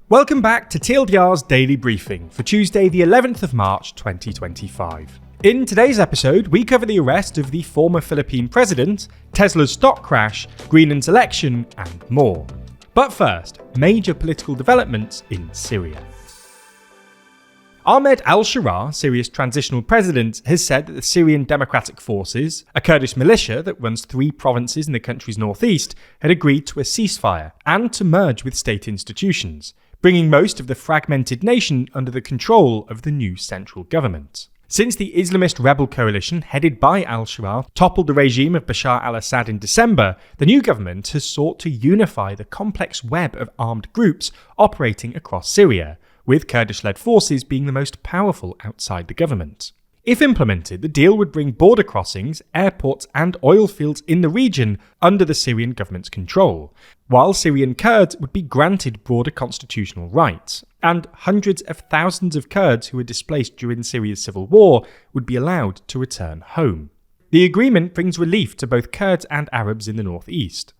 Welcome back to TLDR's daily briefing for Tuesday the 11th of March 2025. In today's episode, we cover the arrest of the former Philippine president, Tesla's stock crash, Greenland's election, and more. But first, major political developments in Syria. Ahmed al-Sharaa, Syria's transitional president, has said that the Syrian Democratic Forces, a Kurdish militia that runs 3 provinces in the country's northeast, had agreed to a ceasefire and to merge with state institutions, bringing most of the fragmented nation under the control of the new central government. Since the Islamist rebel coalition headed by al-Sharaa toppled the regime of Bashar al-Assad in December, the new government has sought to unify the complex web of armed groups operating across Syria, with Kurdish-led forces being the most powerful outside the government. If implemented, the deal would bring border crossings, airports and oil fields in the region under the Syrian government's control, while Syrian Kurds would be granted broader constitutional rights, and hundreds of thousands of Kurds who were displaced during Syria's civil war would be allowed to return home. The agreement brings relief to both Kurds and Arabs in the northeast.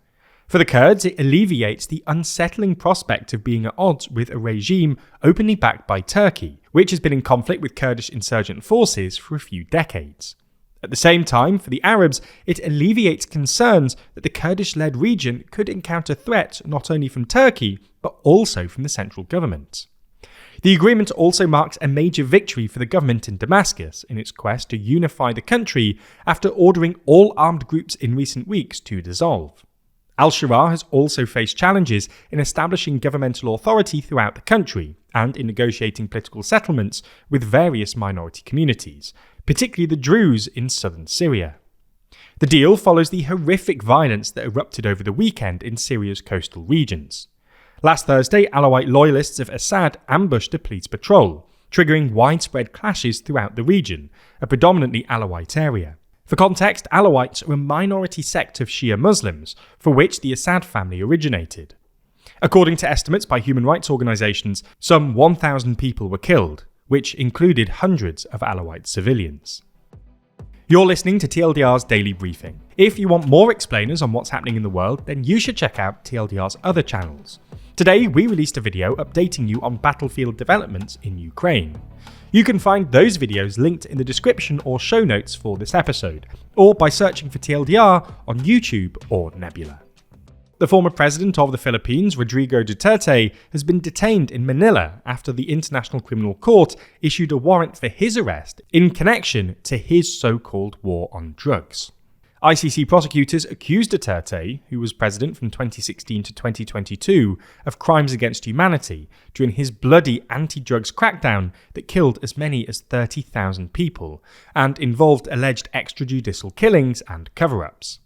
For the Kurds, it alleviates the unsettling prospect of being at odds with a regime openly backed by Turkey, which has been in conflict with Kurdish insurgent forces for a few decades. At the same time, for the Arabs, it alleviates concerns that the Kurdish-led region could encounter threats not only from Turkey, but also from the central government. The agreement also marks a major victory for the government in Damascus in its quest to unify the country after ordering all armed groups in recent weeks to dissolve. Al-Sharaa has also faced challenges in establishing governmental authority throughout the country and in negotiating political settlements with various minority communities, particularly the Druze in southern Syria. The deal follows the horrific violence that erupted over the weekend in Syria's coastal regions. Last Thursday, Alawite loyalists of Assad ambushed a police patrol, triggering widespread clashes throughout the region, a predominantly Alawite area. For context, Alawites are a minority sect of Shia Muslims, for which the Assad family originated. According to estimates by human rights organisations, some 1,000 people were killed, which included hundreds of Alawite civilians. You're listening to TLDR's daily briefing. If you want more explainers on what's happening in the world, then you should check out TLDR's other channels. Today, we released a video updating you on battlefield developments in Ukraine. You can find those videos linked in the description or show notes for this episode, or by searching for TLDR on YouTube or Nebula. The former president of the Philippines, Rodrigo Duterte, has been detained in Manila after the International Criminal Court issued a warrant for his arrest in connection to his so-called war on drugs. ICC prosecutors accused Duterte, who was president from 2016 to 2022, of crimes against humanity during his bloody anti-drugs crackdown that killed as many as 30,000 people and involved alleged extrajudicial killings and cover-ups.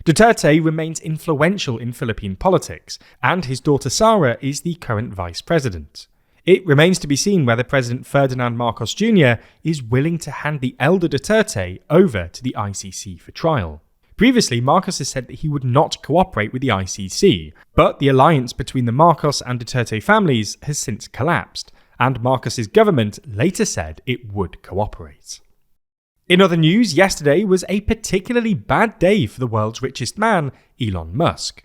Duterte remains influential in Philippine politics, and his daughter Sara is the current vice president. It remains to be seen whether President Ferdinand Marcos Jr. is willing to hand the elder Duterte over to the ICC for trial. Previously, Marcos has said that he would not cooperate with the ICC, but the alliance between the Marcos and Duterte families has since collapsed, and Marcos's government later said it would cooperate. In other news, yesterday was a particularly bad day for the world's richest man, Elon Musk.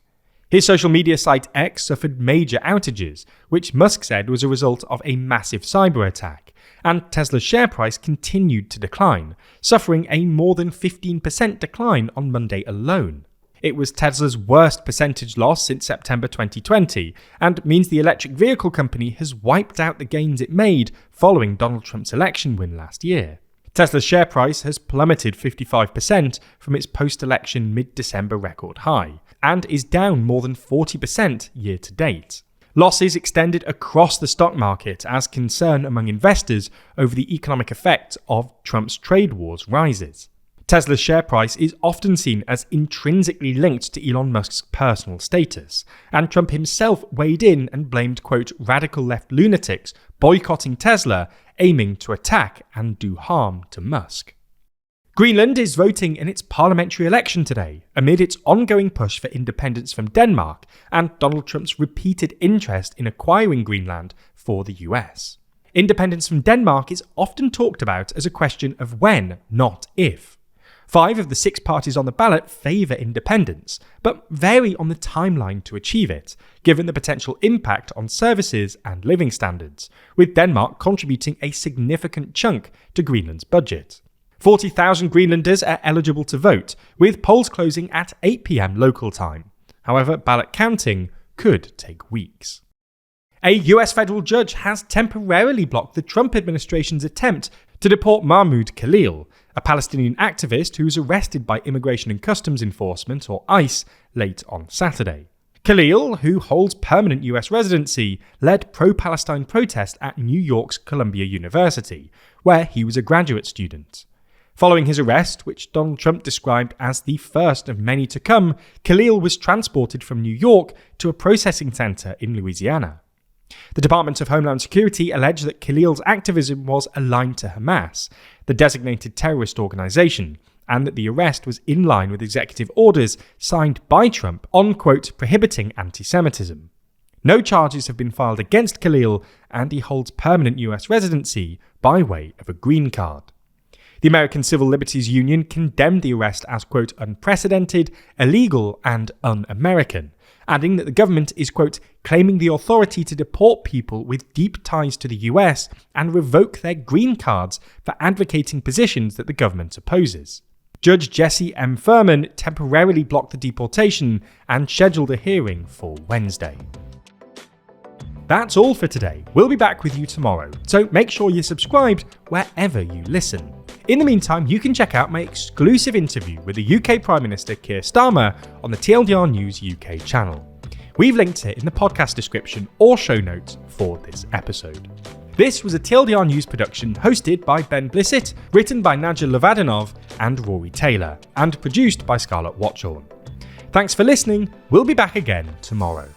His social media site X suffered major outages, which Musk said was a result of a massive cyber attack, and Tesla's share price continued to decline, suffering a more than 15% decline on Monday alone. It was Tesla's worst percentage loss since September 2020, and means the electric vehicle company has wiped out the gains it made following Donald Trump's election win last year. Tesla's share price has plummeted 55% from its post-election mid-December record high, and is down more than 40% year to date. Losses extended across the stock market as concern among investors over the economic effect of Trump's trade wars rises. Tesla's share price is often seen as intrinsically linked to Elon Musk's personal status, and Trump himself weighed in and blamed, quote, radical left lunatics boycotting Tesla, aiming to attack and do harm to Musk. Greenland is voting in its parliamentary election today, amid its ongoing push for independence from Denmark and Donald Trump's repeated interest in acquiring Greenland for the US. Independence from Denmark is often talked about as a question of when, not if. 5 of the 6 parties on the ballot favour independence, but vary on the timeline to achieve it, given the potential impact on services and living standards, with Denmark contributing a significant chunk to Greenland's budget. 40,000 Greenlanders are eligible to vote, with polls closing at 8 p.m. local time. However, ballot counting could take weeks. A US federal judge has temporarily blocked the Trump administration's attempt to deport Mahmoud Khalil, a Palestinian activist who was arrested by Immigration and Customs Enforcement, or ICE, late on Saturday. Khalil, who holds permanent US residency, led pro-Palestine protests at New York's Columbia University, where he was a graduate student. Following his arrest, which Donald Trump described as the first of many to come, Khalil was transported from New York to a processing center in Louisiana. The Department of Homeland Security alleged that Khalil's activism was aligned to Hamas, the designated terrorist organization, and that the arrest was in line with executive orders signed by Trump on, quote, prohibiting anti-Semitism. No charges have been filed against Khalil, and he holds permanent US residency by way of a green card. The American Civil Liberties Union condemned the arrest as, quote, unprecedented, illegal, and un-American, adding that the government is, quote, claiming the authority to deport people with deep ties to the US and revoke their green cards for advocating positions that the government opposes. Judge Jesse M. Furman temporarily blocked the deportation and scheduled a hearing for Wednesday. That's all for today. We'll be back with you tomorrow, so make sure you're subscribed wherever you listen. In the meantime, you can check out my exclusive interview with the UK Prime Minister Keir Starmer on the TLDR News UK channel. We've linked it in the podcast description or show notes for this episode. This was a TLDR News production hosted by Ben Blissett, written by Nadja Lovadinov and Rory Taylor, and produced by Scarlett Watchorn. Thanks for listening. We'll be back again tomorrow.